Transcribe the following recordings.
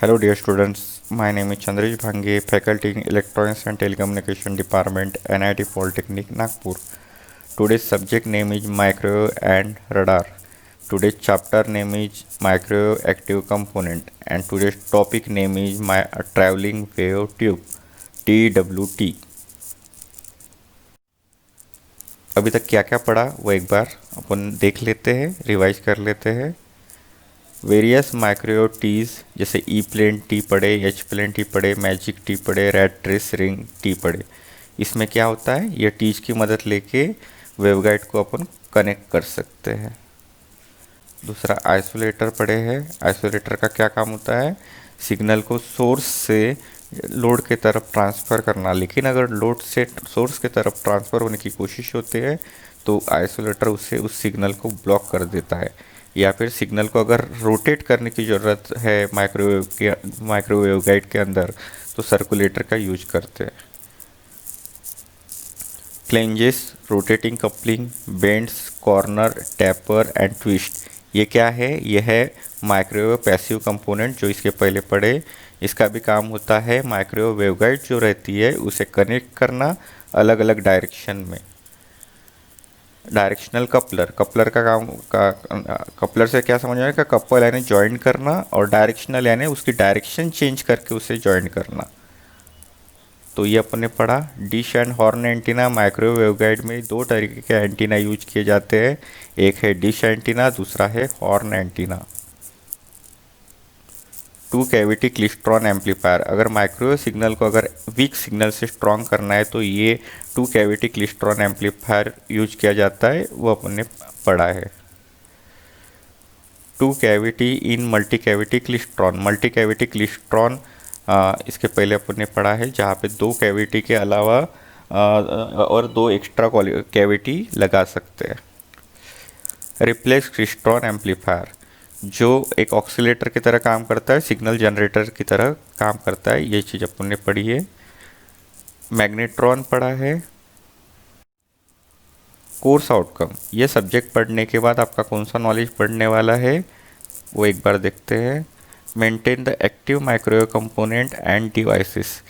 Hello dear students, my name is Chandresh Bhange, faculty in Electronics and Telecommunication Department, NIT Polytechnic, Nagpur. Today's subject name is Microwave and Radar. Today's chapter name is Microwave Active Component and today's topic name is my Traveling Wave Tube, TWT. अभी तक क्या क्या पढ़ा वो एक बार अपन देख लेते हैं, रिवाइज कर लेते हैं। वेरियस माइक्रोवेव टीज जैसे ई प्लेन टी पढ़े, एच प्लेन टी पढ़े, मैजिक टी पढ़े, रेड ट्रेस रिंग टी पढ़े। इसमें क्या होता है, ये टीज की मदद लेके वेवगाइड को अपन कनेक्ट कर सकते हैं। दूसरा आइसोलेटर पढ़े हैं। आइसोलेटर का क्या काम होता है, सिग्नल को सोर्स से लोड के तरफ ट्रांसफ़र करना। लेकिन अगर लोड से सोर्स के तरफ ट्रांसफ़र होने की कोशिश होती है तो आइसोलेटर उसे उस सिग्नल को ब्लॉक कर देता है। या फिर सिग्नल को अगर रोटेट करने की ज़रूरत है माइक्रोवेव गाइड के अंदर तो सर्कुलेटर का यूज करते हैं। Flanges, rotating coupling, bends, corner, taper and twist, ये क्या है, ये है माइक्रोवेव पैसिव कंपोनेंट जो इसके पहले पढ़े। इसका भी काम होता है माइक्रोवेव वेवगाइड जो रहती है उसे कनेक्ट करना अलग अलग डायरेक्शन में। डायरेक्शनल कपलर, कपलर का काम कपलर से क्या समझ आएगा, कपल यानी ज्वाइन करना और डायरेक्शनल यानी उसकी डायरेक्शन चेंज करके उसे ज्वाइन करना। तो ये अपन ने पढ़ा। Dish and horn antenna, microwave waveguide में दो तरीके के एंटीना यूज किए जाते हैं, एक है डिश एंटीना, दूसरा है horn antenna. Two cavity klystron amplifier, अगर माइक्रोवेव सिग्नल को अगर वीक सिग्नल से स्ट्रॉन्ग करना है तो ये two cavity klystron amplifier use किया जाता है, वो अपन ने पढ़ा है। Two cavity in multi cavity klystron, multi cavity klystron इसके पहले अपन ने पढ़ा है जहाँ पे दो कैविटी के अलावा और दो एक्स्ट्रा कैविटी लगा सकते हैं। रिप्लेक्स क्लिस्ट्रॉन एम्पलीफायर जो एक ऑक्सीलेटर की तरह काम करता है, सिग्नल जनरेटर की तरह काम करता है, ये चीज़ अपन ने पढ़ी है। मैग्नेट्रॉन पढ़ा है। कोर्स आउटकम, ये सब्जेक्ट पढ़ने के बाद आपका कौन सा नॉलेज पढ़ने वाला है वो एक बार देखते हैं। Maintain the active microwave component end devices,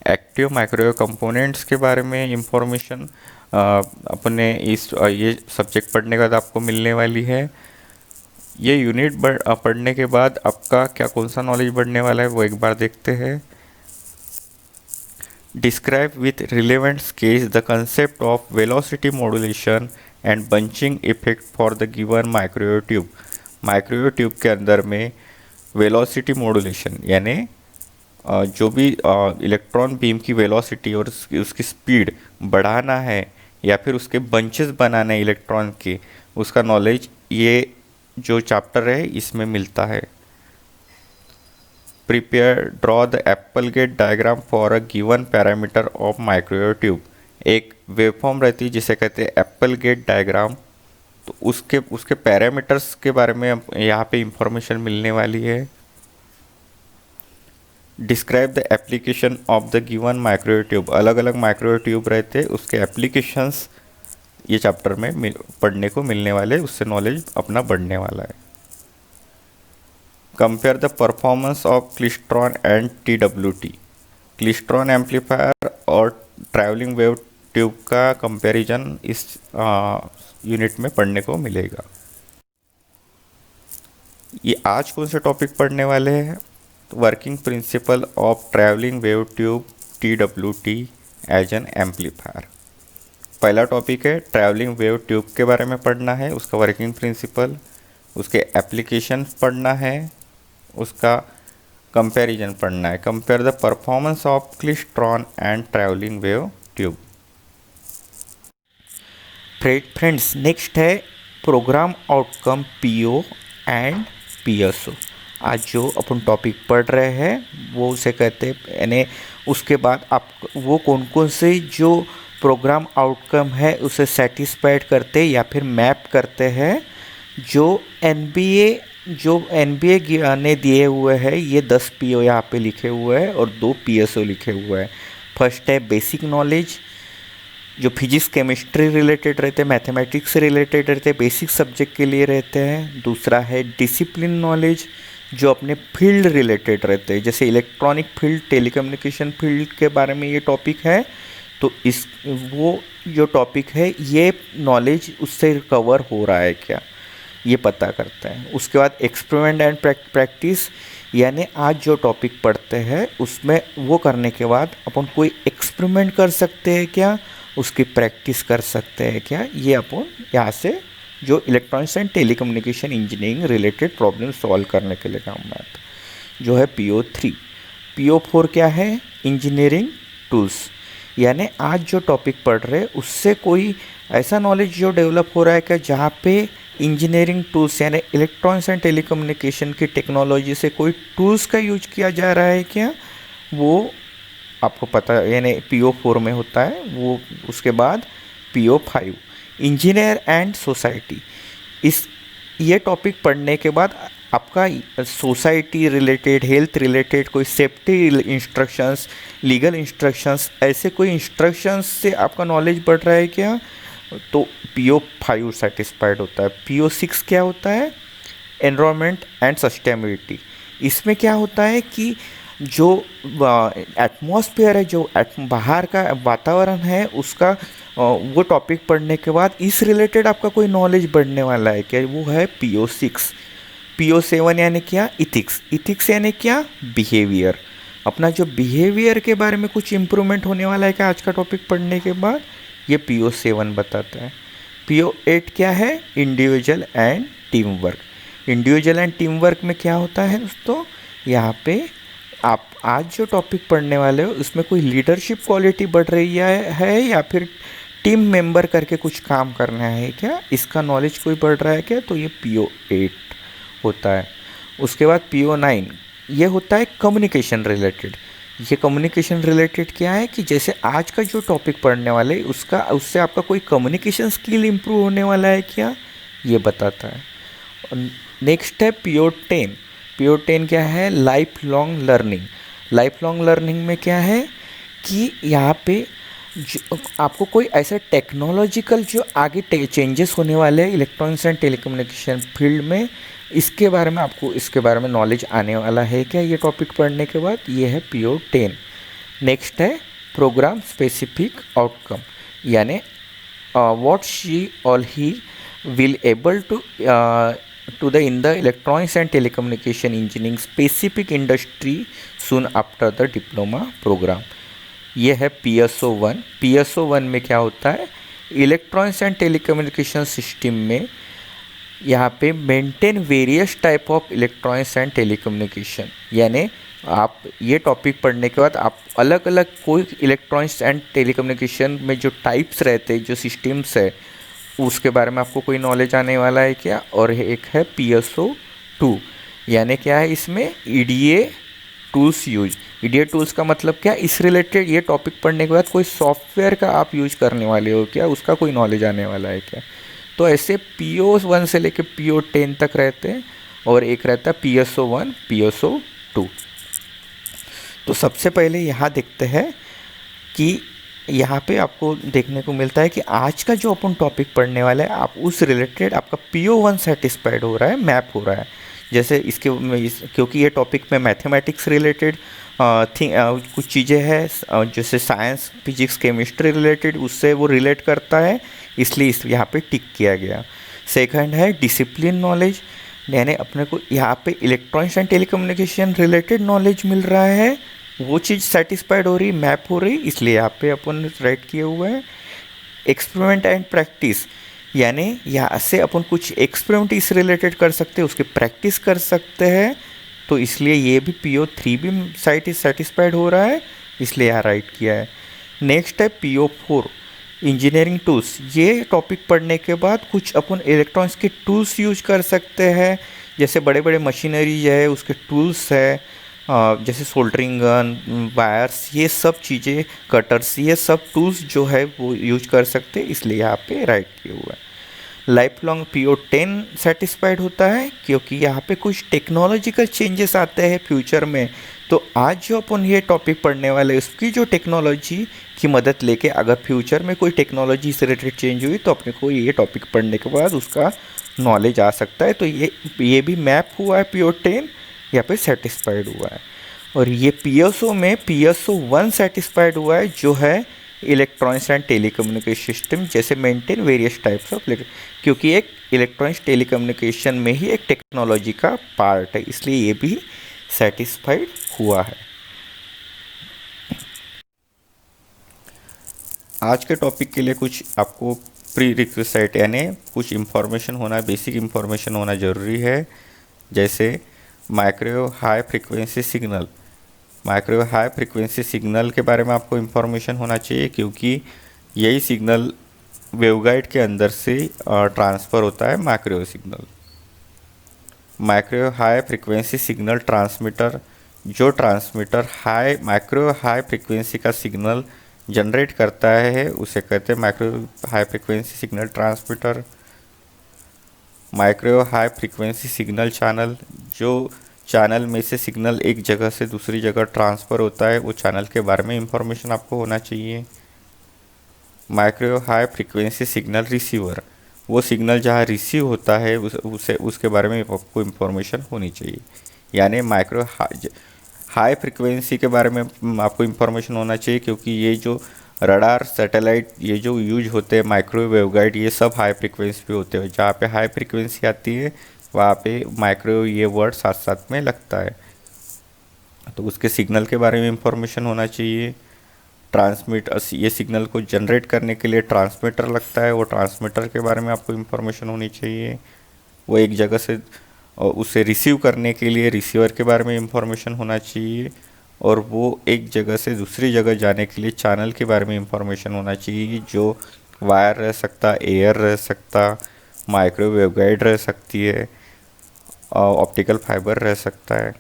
active microwave components के बारे में इंफॉर्मेशन अपने ये सब्जेक्ट पढ़ने के बाद आपको मिलने वाली है। ये यूनिट पढ़ने के बाद आपका क्या कौन सा नॉलेज बढ़ने वाला है वो एक बार देखते हैं। Describe with relevant sketch the concept of velocity modulation and bunching effect for the given microwave tube, microwave tube के अंदर में वेलोसिटी मॉड्यूलेशन यानी जो भी इलेक्ट्रॉन बीम की वेलोसिटी और उसकी स्पीड बढ़ाना है या फिर उसके बंचेस बनाने इलेक्ट्रॉन के, उसका नॉलेज ये जो चैप्टर है इसमें मिलता है। Prepare draw the Applegate diagram for a given parameter of microwave tube, एक वेवफॉर्म रहती है जिसे कहते हैं एप्पल गेट डायग्राम, तो उसके पैरामीटर्स के बारे में यहाँ पे इंफॉर्मेशन मिलने वाली है। Describe the application of the given microwave tube, अलग अलग माइक्रोवेव ट्यूब रहते हैं उसके एप्लीकेशंस ये चैप्टर में पढ़ने को मिलने वाले, उससे नॉलेज अपना बढ़ने वाला है। Compare the performance of klystron and TWT, klystron amplifier और ट्रैवलिंग वेव ट्यूब का कंपैरिजन इस यूनिट में पढ़ने को मिलेगा। ये आज कौन से टॉपिक पढ़ने वाले हैं, working principle of travelling wave tube TWT as an amplifier. पहला टॉपिक है ट्रैवलिंग वेव ट्यूब के बारे में पढ़ना है, उसका वर्किंग प्रिंसिपल, उसके एप्लीकेशन पढ़ना है, उसका कंपैरिजन पढ़ना है। Compare the performance of klystron and travelling wave tube. Friends, next है programme outcome PO and PSO। आज जो अपन टॉपिक पढ़ रहे हैं वो उसे कहते हैं, यानी उसके बाद आप वो कौन कौन से जो प्रोग्राम आउटकम है उसे सेटिस्फाइड करते या फिर मैप करते हैं जो NBA ने दिए हुए हैं। ये 10 PO यहाँ पे लिखे हुए हैं और 2 PSO लिखे हुए हैं। फर्स्ट है बेसिक नॉलेज जो फिजिक्स केमिस्ट्री रिलेटेड रहते हैं, मैथमेटिक्स से रिलेटेड रहते हैं, बेसिक सब्जेक्ट के लिए रहते हैं। दूसरा है डिसिप्लिन नॉलेज जो अपने फील्ड रिलेटेड रहते हैं, जैसे इलेक्ट्रॉनिक फील्ड, टेलीकम्युनिकेशन फील्ड के बारे में ये टॉपिक है, तो इस वो जो टॉपिक है ये नॉलेज उससे कवर हो रहा है क्या, ये पता करते हैं। उसके बाद एक्सपेरिमेंट एंड प्रैक्टिस, यानी आज जो टॉपिक पढ़ते हैं उसमें वो करने के बाद अपन कोई एक्सपेरिमेंट कर सकते हैं क्या, उसकी प्रैक्टिस कर सकते हैं क्या, ये अपन यहाँ से जो electronics and telecommunication engineering related problem solve करने के लिए काम में आता है, जो है PO3। PO4 क्या है, इंजीनियरिंग टूल्स, यानी आज जो टॉपिक पढ़ रहे हैं उससे कोई ऐसा नॉलेज जो डेवलप हो रहा है क्या, जहाँ पे इंजीनियरिंग टूल्स यानी इलेक्ट्रॉनिक्स एंड टेलीकम्युनिकेशन की टेक्नोलॉजी से कोई टूल्स का यूज किया जा रहा है क्या, वो आपको पता यानी PO4 में होता है वो। उसके बाद PO5 इंजीनियर एंड सोसाइटी, इस ये टॉपिक पढ़ने के बाद आपका सोसाइटी रिलेटेड, हेल्थ रिलेटेड कोई सेफ्टी इंस्ट्रक्शंस, लीगल इंस्ट्रक्शंस, ऐसे कोई इंस्ट्रक्शंस से आपका नॉलेज बढ़ रहा है क्या, तो PO5 सेटिस्फाइड होता है। PO6 क्या होता है, एनवायरनमेंट एंड सस्टेनेबिलिटी। इसमें क्या होता है कि जो एटमॉस्फेयर है, जो बाहर का वातावरण है उसका वो टॉपिक पढ़ने के बाद इस रिलेटेड आपका कोई नॉलेज बढ़ने वाला है क्या, वो है PO6। PO7 यानी क्या, इथिक्स। इथिक्स यानी क्या, बिहेवियर। अपना जो बिहेवियर के बारे में कुछ इम्प्रूवमेंट होने वाला है क्या आज का टॉपिक पढ़ने के बाद, ये PO7 बताता है। PO8 क्या है, individual and team work. Individual and team work में क्या होता है दोस्तों, यहाँ पे आप आज जो टॉपिक पढ़ने वाले हो उसमें कोई लीडरशिप क्वालिटी बढ़ रही है या फिर टीम मेंबर करके कुछ काम करना है क्या, इसका नॉलेज कोई बढ़ रहा है क्या, तो ये PO8 होता है। उसके बाद PO9 ये होता है कम्युनिकेशन रिलेटेड। ये कम्युनिकेशन रिलेटेड क्या है कि जैसे आज का जो टॉपिक पढ़ने वाले उससे आपका कोई कम्युनिकेशन स्किल इम्प्रूव होने वाला है क्या, ये बताता है। नेक्स्ट है PO10। PO10 क्या है, life long learning. Life long learning में क्या है कि यहाँ पे आपको कोई ऐसा टेक्नोलॉजिकल जो आगे चेंजेस होने वाले हैं इलेक्ट्रॉनिक्स एंड टेलीकम्युनिकेशन फील्ड में, इसके बारे में आपको इसके बारे में नॉलेज आने वाला है क्या, ये टॉपिक पढ़ने के बाद, ये है PO10। नेक्स्ट है प्रोग्राम स्पेसिफिक आउटकम, यानी व्हाट शी और he will able to the in the electronics and telecommunication engineering specific industry soon after the diploma program। ये है PSO1। PSO1 में क्या होता है, इलेक्ट्रॉनिक्स एंड टेलीकम्युनिकेशन सिस्टम में यहाँ पे maintain various type of electronics and telecommunication, यानी आप ये टॉपिक पढ़ने के बाद आप अलग अलग कोई इलेक्ट्रॉनिक्स एंड टेलीकम्युनिकेशन में जो टाइप्स रहते हैं, जो सिस्टम्स है, उसके बारे में आपको कोई नॉलेज आने वाला है क्या। और एक है PSO2, यानी क्या है इसमें EDA tools use. EDA tools का मतलब क्या, इस रिलेटेड ये टॉपिक पढ़ने के बाद कोई सॉफ्टवेयर का आप यूज करने वाले हो क्या, उसका कोई नॉलेज आने वाला है क्या। तो ऐसे PO1 से लेके PO10 तक रहते हैं, और एक रहता है PSO1 PSO2। तो सबसे पहले यहाँ देखते हैं कि यहाँ पे आपको देखने को मिलता है कि आज का जो अपन टॉपिक पढ़ने वाला है, आप उस रिलेटेड आपका PO1 सेटिस्फाइड हो रहा है, मैप हो रहा है। जैसे क्योंकि ये टॉपिक में मैथमेटिक्स रिलेटेड कुछ चीज़ें हैं, जैसे साइंस, फिजिक्स, केमिस्ट्री रिलेटेड, उससे वो रिलेट करता है, इसलिए यहाँ पे टिक किया गया। सेकंड है डिसिप्लिन नॉलेज, यानी अपने को यहाँ पे electronics and telecommunication related knowledge मिल रहा है, वो चीज़ सेटिस्फाइड हो रही, मैप हो रही, इसलिए यहाँ पे अपन राइट किए हुए हैं। एक्सपेरिमेंट एंड प्रैक्टिस, यानी यहाँ से अपन कुछ एक्सपेरिमेंट इस रिलेटेड कर सकते हैं, उसकी प्रैक्टिस कर सकते हैं, तो इसलिए ये भी PO3 भी सेटिस्फाइड हो रहा है, इसलिए यहाँ राइट किया है। नेक्स्ट है PO4 इंजीनियरिंग टूल्स। ये टॉपिक पढ़ने के बाद कुछ अपन इलेक्ट्रॉनिक्स के टूल्स यूज कर सकते हैं, जैसे बड़े बड़े मशीनरीज है उसके टूल्स है, जैसे सोल्डरिंग गन, वायर्स, ये सब चीज़ें, कटर्स, ये सब टूल्स जो है वो यूज कर सकते हैं, इसलिए यहाँ पे राइट किया हुआ है। लाइफ लॉन्ग PO10 सेटिस्फाइड होता है क्योंकि यहाँ पे कुछ टेक्नोलॉजिकल चेंजेस आते हैं फ्यूचर में, तो आज जो अपन ये टॉपिक पढ़ने वाले उसकी जो टेक्नोलॉजी की मदद लेके अगर फ्यूचर में कोई टेक्नोलॉजी से रिलेटेड चेंज हुई तो अपने को ये टॉपिक पढ़ने के बाद उसका नॉलेज आ सकता है। तो ये भी मैप हुआ है PO10 यहाँ पे सेटिस्फाइड हुआ है। और ये PSO में PSO1 सेटिस्फाइड हुआ है, जो है इलेक्ट्रॉनिक्स एंड टेलीकम्युनिकेशन सिस्टम जैसे मेंटेन वेरियस टाइप्स ऑफ, क्योंकि एक इलेक्ट्रॉनिक्स टेलीकम्युनिकेशन में ही एक टेक्नोलॉजी का पार्ट है, इसलिए ये भी सेटिस्फाइड हुआ है। आज के टॉपिक के लिए कुछ आपको प्री रिक्विजिट यानी कुछ इन्फॉर्मेशन होना, बेसिक इन्फॉर्मेशन होना ज़रूरी है। जैसे microwave high frequency signal, microwave high frequency signal के बारे में आपको इन्फॉर्मेशन होना चाहिए, क्योंकि यही सिग्नल वेवगाइड के अंदर से ट्रांसफ़र होता है microwave signal. Microwave high frequency signal transmitter, जो ट्रांसमीटर माइक्रोवेव हाई फ्रिक्वेंसी का सिग्नल जनरेट करता है उसे कहते हैं microwave high frequency signal transmitter. Microwave high frequency signal channel, जो चैनल में से सिग्नल एक जगह से दूसरी जगह ट्रांसफ़र होता है, वो चैनल के बारे में इंफॉर्मेशन आपको होना चाहिए। Microwave high frequency signal receiver, वो सिग्नल जहाँ रिसीव होता है उसके बारे में आपको इंफॉर्मेशन होनी चाहिए। यानी माइक्रोवेव हाई फ्रिक्वेंसी के बारे में आपको इंफॉर्मेशन होना चाहिए, क्योंकि ये जो रडार सैटेलाइट ये जो यूज होते हैं माइक्रोवेव वेवगाइड, ये सब हाई फ्रिक्वेंसी पे होते हैं। जहाँ पे हाई फ्रिक्वेंसी आती है वहाँ पे माइक्रोवेव ये वर्ड साथ साथ में लगता है, तो उसके सिग्नल के बारे में इंफॉर्मेशन होना चाहिए। ये सिग्नल को जनरेट करने के लिए ट्रांसमीटर लगता है, वो ट्रांसमीटर के बारे में आपको इंफॉर्मेशन होनी चाहिए। वो एक जगह से और उसे रिसीव करने के लिए रिसीवर के बारे में इंफॉर्मेशन होना चाहिए, और वो एक जगह से दूसरी जगह जाने के लिए चैनल के बारे में इंफॉर्मेशन होना चाहिए, जो वायर रह सकता, एयर रह सकता, माइक्रोवेव वेवगाइड रह सकती है, ऑप्टिकल फाइबर रह सकता है।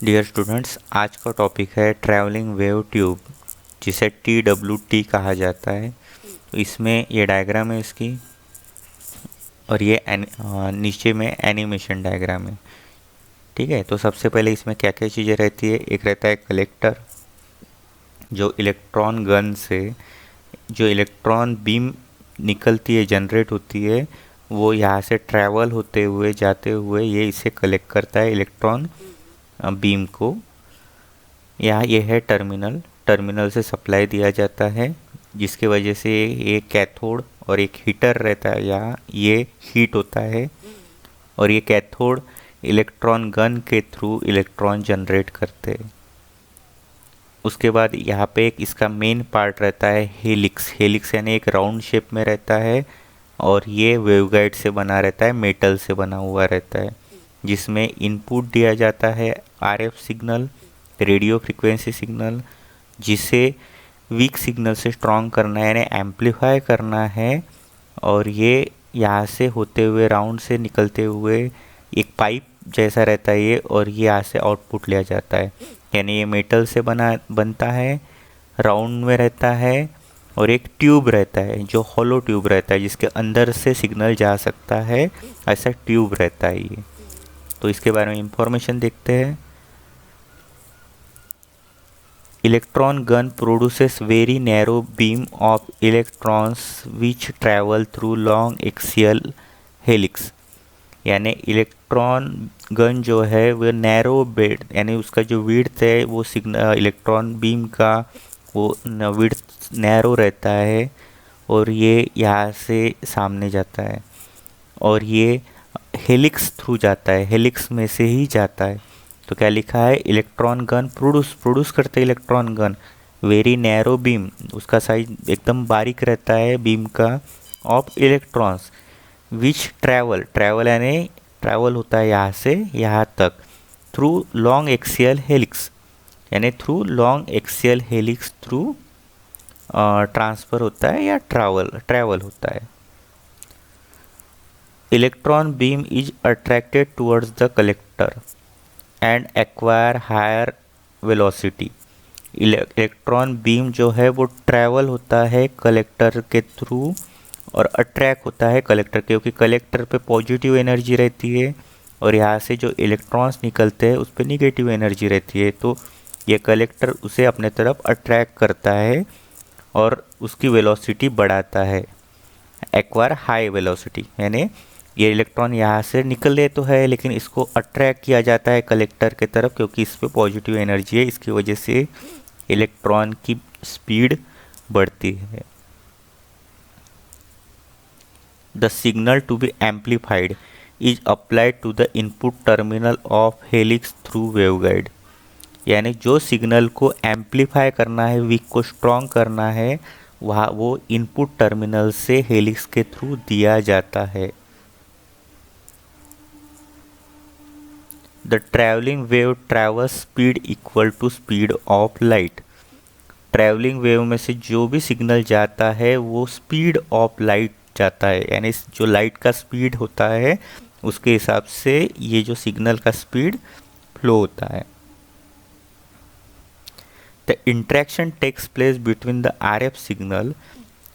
डियर स्टूडेंट्स, आज का टॉपिक है ट्रैवलिंग वेव ट्यूब, जिसे TWT कहा जाता है। तो इसमें ये डायग्राम है इसकी, और ये नीचे में एनिमेशन डायग्राम है। ठीक है, तो सबसे पहले इसमें क्या क्या चीज़ें रहती है। एक रहता है कलेक्टर, जो इलेक्ट्रॉन गन से जो इलेक्ट्रॉन बीम निकलती है, जनरेट होती है, वो यहाँ से ट्रैवल होते हुए जाते हुए ये इसे कलेक्ट करता है इलेक्ट्रॉन बीम को। यहाँ ये है टर्मिनल, टर्मिनल से सप्लाई दिया जाता है, जिसके वजह से ये कैथोड और एक हीटर रहता है, यहाँ ये हीट होता है, और ये कैथोड इलेक्ट्रॉन गन के थ्रू इलेक्ट्रॉन जनरेट करते हैं। उसके बाद यहाँ पे एक इसका मेन पार्ट रहता है हेलिक्स, हेलिक्स यानी एक राउंड शेप में रहता है, और ये वेवगाइड से बना रहता है, मेटल से बना हुआ रहता है, जिसमें इनपुट दिया जाता है RF signal, radio frequency signal, जिसे वीक सिग्नल से स्ट्रॉन्ग करना है यानी एम्पलीफाई करना है। और ये यहाँ से होते हुए राउंड से निकलते हुए एक पाइप जैसा रहता है ये, और ये यहाँ से आउटपुट लिया जाता है। यानी ये मेटल से बनता है, राउंड में रहता है, और एक ट्यूब रहता है जो हॉलो ट्यूब रहता है, जिसके अंदर से सिग्नल जा सकता है, ऐसा ट्यूब रहता है ये। तो इसके बारे में इंफॉर्मेशन देखते हैं। Electron gun produces very narrow beam of electrons which travel through long axial helix। यानी इलेक्ट्रॉन गन जो है वो नैरो बेड यानी उसका जो विड्थ है वो इलेक्ट्रॉन बीम का वो विड्थ नैरो रहता है, और ये यहाँ से सामने जाता है, और ये हेलिक्स थ्रू जाता है, हेलिक्स में से ही जाता है। तो क्या लिखा है, इलेक्ट्रॉन गन प्रोड्यूस करते हैं electron gun very narrow beam, उसका साइज एकदम बारीक रहता है बीम का, ऑफ इलेक्ट्रॉन्स विच ट्रैवल यानी ट्रैवल होता है यहाँ से यहाँ तक, थ्रू लॉन्ग एक्सियल हेलिक्स यानी through long axial helix through transfer होता है या ट्रैवल होता है। Electron beam is attracted towards the collector and acquire higher velocity. Electron beam जो है वो ट्रैवल होता है कलेक्टर के थ्रू और अट्रैक्ट होता है कलेक्टर, क्योंकि कलेक्टर पे पॉजिटिव एनर्जी रहती है और यहाँ से जो इलेक्ट्रॉन्स निकलते हैं उस पर निगेटिव एनर्जी रहती है, तो ये कलेक्टर उसे अपने तरफ अट्रैक्ट करता है और उसकी वेलोसिटी बढ़ाता है, एक्वायर हाई वेलोसिटी यानी ये इलेक्ट्रॉन यहाँ से निकले तो है, लेकिन इसको अट्रैक्ट किया जाता है कलेक्टर की तरफ, क्योंकि इस पे पॉजिटिव एनर्जी है। इसकी वजह से इलेक्ट्रॉन की स्पीड बढ़ती है। The signal to be amplified is applied to the input terminal of helix through waveguide. यानी जो सिग्नल को एम्पलीफाई करना है, वीक को स्ट्रॉन्ग करना है, वहाँ वो इनपुट टर्मिनल से हेलिक्स के थ्रू दिया जाता है। The travelling wave travels speed equal to speed of light. Travelling wave में से जो भी सिग्नल जाता है वो स्पीड ऑफ लाइट जाता है, यानी जो लाइट का स्पीड होता है उसके हिसाब से ये जो सिग्नल का स्पीड फ्लो होता है। The interaction takes place between the RF signal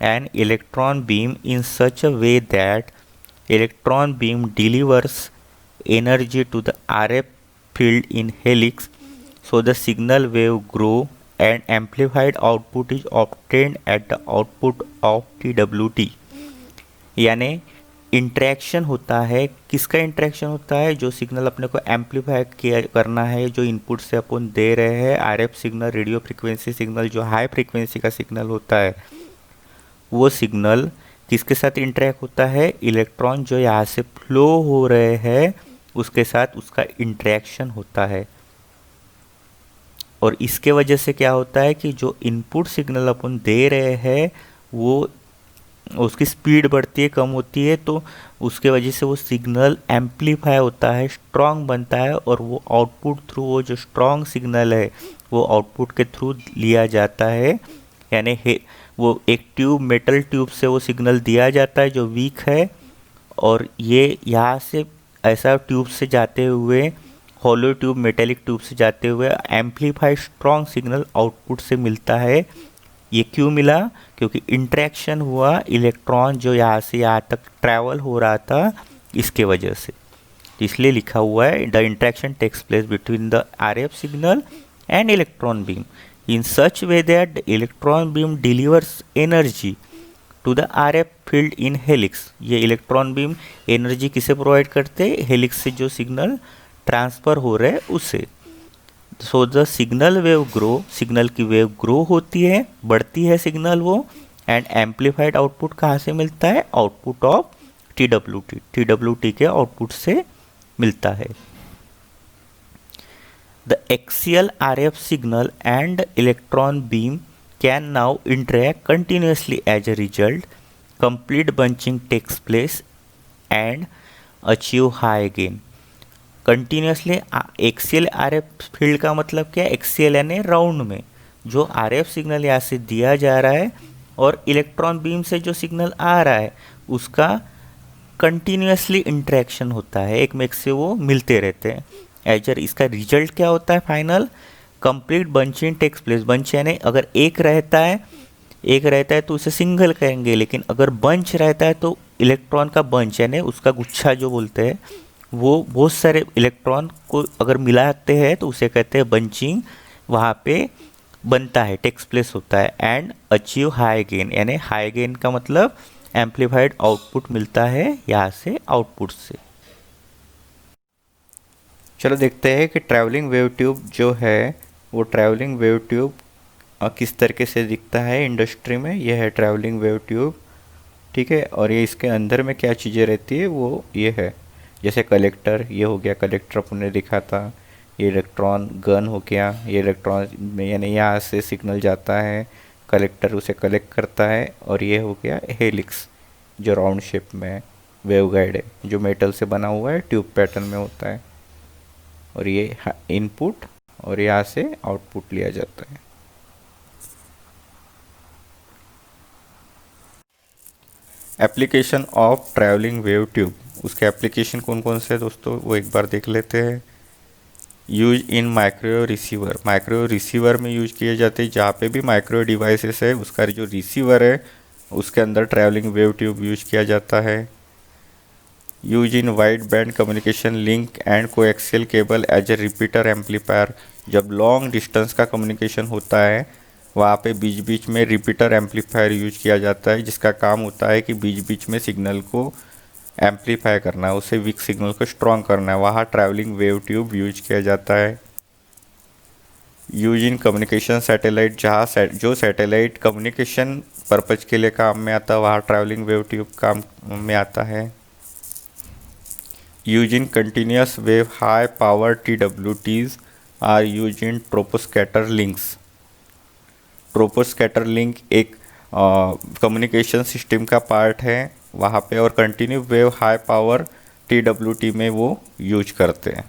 and electron beam in such a way that electron beam delivers energy to the RF field in helix, so the signal wave grow and amplified output is obtained at the output of TWT। यानी interaction होता है, किसका interaction होता है? जो signal अपने को amplify किया करना है, जो इनपुट से अपन दे रहे हैं RF signal, radio frequency signal, जो हाई फ्रिक्वेंसी का सिग्नल होता है, वो सिग्नल किसके साथ इंटरेक्ट होता है? इलेक्ट्रॉन जो यहाँ से फ्लो हो रहे हैं उसके साथ उसका इंटरेक्शन होता है। और इसके वजह से क्या होता है कि जो इनपुट सिग्नल अपन दे रहे हैं वो उसकी स्पीड बढ़ती है, कम होती है, तो उसके वजह से वो सिग्नल एम्पलीफाई होता है, स्ट्रॉन्ग बनता है, और वो आउटपुट थ्रू, वो जो स्ट्रॉन्ग सिग्नल है वो आउटपुट के थ्रू लिया जाता है। यानी वो एक ट्यूब, मेटल ट्यूब से वो सिग्नल दिया जाता है जो वीक है, और ये यहाँ से ऐसा ट्यूब से जाते हुए, हॉलो ट्यूब, मेटेलिक ट्यूब से जाते हुए एम्पलीफाइड स्ट्रॉन्ग सिग्नल आउटपुट से मिलता है। ये क्यों मिला? क्योंकि इंटरेक्शन हुआ, इलेक्ट्रॉन जो यहाँ से यहाँ तक ट्रैवल हो रहा था इसके वजह से, इसलिए लिखा हुआ है the interaction takes place between the RF signal and electron beam in such way that the electron beam delivers energy to the RF field in helix. ये इलेक्ट्रॉन बीम एनर्जी किसे प्रोवाइड करते? हेलिक्स से जो signal transfer हो रहे हैं उससे। So the signal wave grow, signal की वेव ग्रो होती है, बढ़ती है सिग्नल वो, एंड एम्पलीफाइड आउटपुट कहाँ से मिलता है? आउटपुट ऑफ TWT, TWT के आउटपुट से मिलता है। The axial RF signal and electron beam can now interact continuously. As a result, complete bunching takes place and achieve high gain. Continuously axial RF field का मतलब क्या है? Axial यानी round में जो RF सिग्नल यहाँ से दिया जा रहा है और इलेक्ट्रॉन बीम से जो सिग्नल आ रहा है उसका कंटिन्यूसली इंटरेक्शन होता है, एक में एक से वो मिलते रहते हैं। एजर इसका रिजल्ट क्या होता है? Final complete bunching takes place. Bunch यानी अगर एक रहता है तो उसे सिंगल कहेंगे, लेकिन अगर बंच रहता है तो इलेक्ट्रॉन का बंच यानी उसका गुच्छा जो बोलते हैं, वो बहुत सारे इलेक्ट्रॉन को अगर मिलाते हैं तो उसे कहते हैं बंचिंग। वहाँ पे बनता है, टेक्स प्लेस होता है। एंड अचीव हाई गेन, यानी हाई गेन का मतलब एम्पलीफाइड आउटपुट मिलता है यहाँ से, आउटपुट से। चलो देखते हैं कि ट्रैवलिंग वेव ट्यूब जो है वो ट्रैवलिंग वेव ट्यूब किस तरीके से दिखता है इंडस्ट्री में। यह है ट्रैवलिंग वेव ट्यूब, ठीक है। और ये इसके अंदर में क्या चीज़ें रहती है वो ये है, जैसे कलेक्टर, ये हो गया कलेक्टर अपन ने दिखा था, ये इलेक्ट्रॉन गन हो गया, ये इलेक्ट्रॉन में यानी यहाँ से सिग्नल जाता है, कलेक्टर उसे कलेक्ट करता है, और ये हो गया हेलिक्स जो राउंड शेप में है, वेव गाइड है जो मेटल से बना हुआ है, ट्यूब पैटर्न में होता है, और ये इनपुट और यहाँ से आउटपुट लिया जाता है। Application of travelling wave tube, उसके एप्लीकेशन कौन कौन से हैं दोस्तों वो एक बार देख लेते हैं। यूज इन माइक्रो रिसीवर, माइक्रो रिसीवर में यूज किए जाते हैं, जहाँ पे भी माइक्रो डिवाइसेस है उसका जो रिसीवर है उसके अंदर ट्रैवलिंग वेव ट्यूब यूज किया जाता है। Use in wide band communication link and coaxial cable as a repeater amplifier, जब लॉन्ग डिस्टेंस का कम्युनिकेशन होता है वहाँ पे बीच बीच में रिपीटर एम्पलीफायर यूज किया जाता है, जिसका काम होता है कि बीच बीच में सिग्नल को एम्पलीफाई करना है, उसे वीक सिग्नल को स्ट्रॉन्ग करना है, वहाँ ट्रैवलिंग वेव ट्यूब यूज किया जाता है। यूज इन कम्युनिकेशन सैटेलाइट, जहाँ जो सैटेलाइट कम्युनिकेशन पर्पज के लिए काम में आता है वहाँ ट्रैवलिंग वेव ट्यूब काम में आता है। Use in continuous wave high power TWTs are use in troposcatter links. Troposcatter link एक कम्युनिकेशन सिस्टम का पार्ट है वहाँ पे, और continue wave high power TWT में वो यूज करते हैं।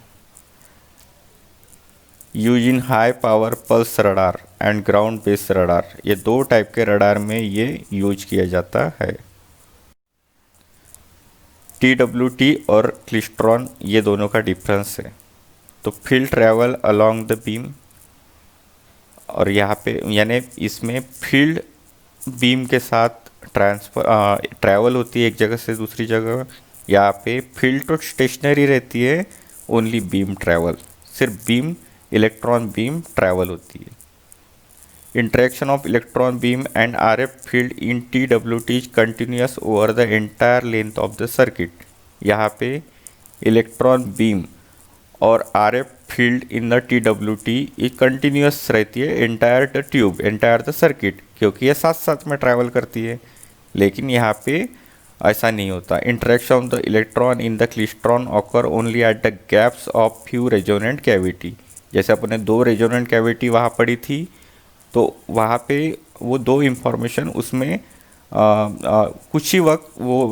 Use in high power pulse radar and ground base radar, ये दो टाइप के रडार में ये यूज किया जाता है। TWT और क्लिस्ट्रॉन ये दोनों का डिफरेंस है। तो field travel along the beam, और यहाँ पे यानी इसमें फील्ड बीम के साथ ट्रैवल होती है एक जगह से दूसरी जगह। यहाँ पे फील्ड तो स्टेशनरी रहती है, ओनली बीम ट्रैवल, सिर्फ बीम इलेक्ट्रॉन बीम ट्रैवल होती है। Interaction of electron beam and RF field in TWT is continuous over the entire length of the circuit. यहाँ पे इलेक्ट्रॉन बीम और RF field in the TWT ये continuous रहती है entire the tube, entire the circuit, क्योंकि ये साथ साथ में ट्रैवल करती है। लेकिन यहाँ पे ऐसा नहीं होता। Interaction of the electron in the klystron occur only at the gaps of few resonant cavity. जैसे अपने दो रेजोनेंट कैविटी वहाँ पड़ी थी, तो वहाँ पे वो दो इंफॉर्मेशन उसमें कुछ ही वक्त वो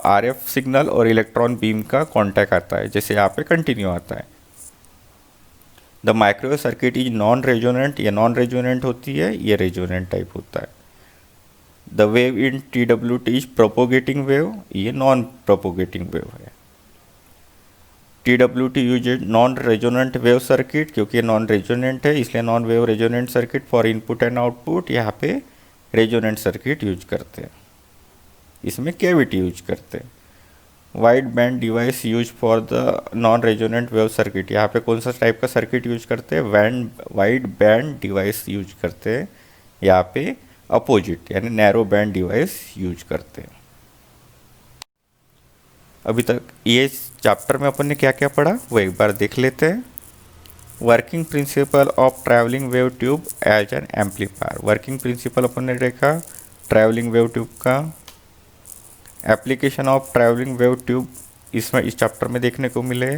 RF सिग्नल और इलेक्ट्रॉन बीम का कांटेक्ट आता है, जैसे यहाँ पे कंटिन्यू आता है। The microwave circuit is non resonant, ये नॉन रेजोनेंट होती है, ये रेजोनेंट टाइप होता है। The wave in TWT is propagating wave, ये नॉन प्रोपोगेटिंग वेव है। TWT use non resonant wave circuit, क्योंकि ये नॉन रेजोनेंट है इसलिए non wave resonant circuit for input and output. यहाँ पे रेजोनेंट सर्किट यूज करते हैं, इसमें कैविटी यूज करते हैं। Wide band device use for the non resonant wave circuit, यहाँ पे कौन सा टाइप का सर्किट यूज करते हैं, वाइड बैंड डिवाइस यूज करते हैं। यहाँ पे अपोजिट यानी नैरो बैंड डिवाइस यूज करते हैं। अभी तक ये चैप्टर में अपन ने क्या क्या पढ़ा वो एक बार देख लेते हैं। Working principle of travelling wave tube as an amplifier, working principle अपन ने देखा ट्रैवलिंग वेव ट्यूब का। Application of travelling wave tube इसमें इस चैप्टर में देखने को मिले।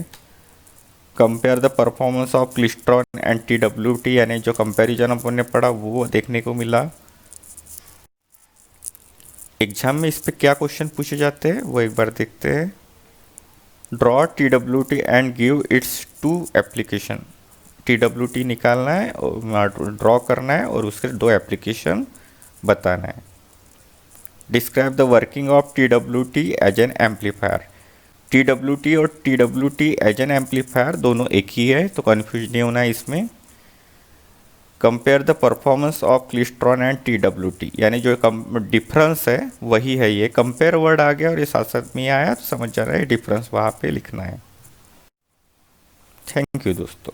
Compare the performance of klystron and TWT, यानी जो कंपैरिजन अपन ने पढ़ा वो देखने को मिला। एग्जाम में इस पे क्या क्वेश्चन पूछे जाते हैं वो एक बार देखते हैं। Draw TWT and give its two application, TWT निकालना है और ड्रॉ करना है और उसके दो एप्लीकेशन बताना है। Describe the working of TWT as an amplifier, TWT और TWT एज एन एम्पलीफायर दोनों एक ही है, तो कन्फ्यूज नहीं होना है इसमें। Compare the performance of klystron and TWT, यानी जो डिफरेंस है वही है, ये कंपेयर वर्ड आ गया और ये साथ साथ में आया तो समझ जाना है डिफरेंस वहाँ पे लिखना है। थैंक यू दोस्तों।